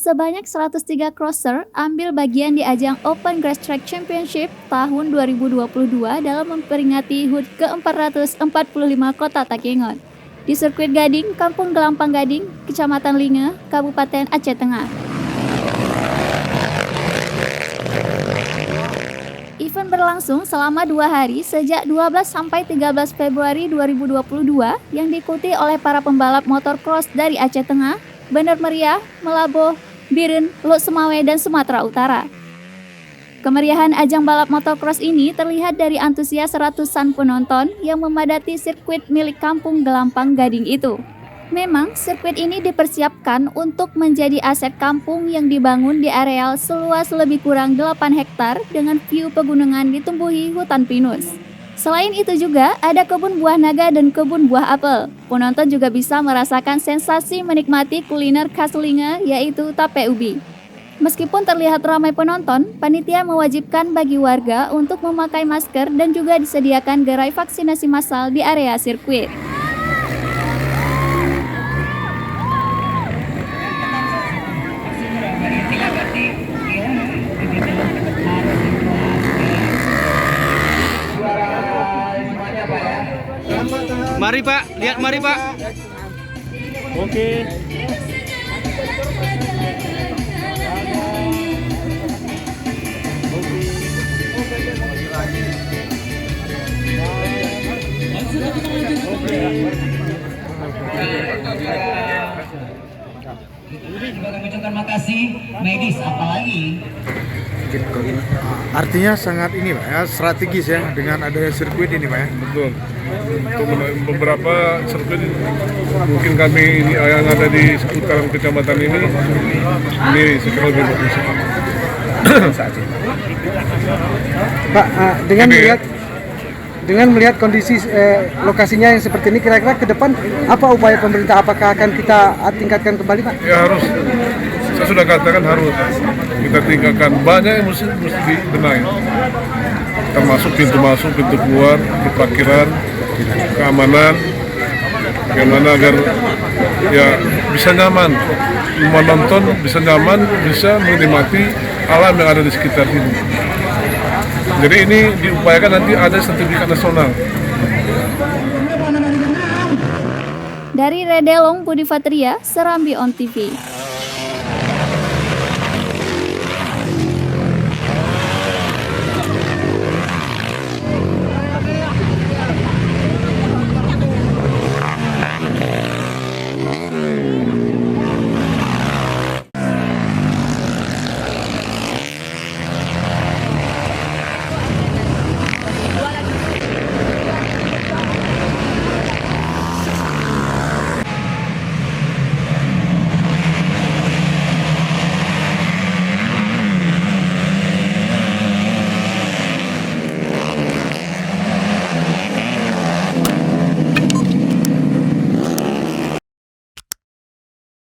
Sebanyak 103 crosser ambil bagian di ajang Open Grass Track Championship tahun 2022 dalam memperingati HUT ke-445 Kota Takengon di sirkuit Gading, Kampung Gelampang Gading, Kecamatan Linge, Kabupaten Aceh Tengah. Event berlangsung selama 2 hari sejak 12 sampai 13 Februari 2022 yang diikuti oleh para pembalap motor cross dari Aceh Tengah, Bandar Meriah, Melaboh, Biren, Lok Semawe, dan Sumatera Utara. Kemeriahan ajang balap motocross ini terlihat dari antusias ratusan penonton yang memadati sirkuit milik Kampung Gelampang Gading itu. Memang, sirkuit ini dipersiapkan untuk menjadi aset kampung yang dibangun di areal seluas lebih kurang 8 hektar dengan view pegunungan ditumbuhi hutan pinus. Selain itu juga ada kebun buah naga dan kebun buah apel. Penonton juga bisa merasakan sensasi menikmati kuliner khas Linge yaitu tape ubi. Meskipun terlihat ramai penonton, panitia mewajibkan bagi warga untuk memakai masker dan juga disediakan gerai vaksinasi massal di area sirkuit. Mari Pak, lihat mari Pak. Oke. Juga kami ucapkan makasih medis apalagi. Artinya sangat ini Pak ya, strategis ya dengan adanya sirkuit ini Pak ya. Betul. Untuk beberapa sirkuit mungkin kami ini yang ada di seputaran kecamatan ini sekarang lebih bagus. Pak, dengan melihat kondisi lokasinya yang seperti ini, kira-kira ke depan apa upaya pemerintah? Apakah akan kita tingkatkan kembali Pak? Ya harus. Saya sudah katakan harus kita tingkatkan, banyak yang mesti dibenahi, termasuk pintu masuk, pintu keluar, di parkiran, keamanan, bagaimana agar ya bisa nyaman, menonton bisa nyaman, bisa menikmati alam yang ada di sekitar sini. Jadi ini diupayakan nanti ada sertifikat nasional. Dari Redelong Budi Fatria, Serambi On TV.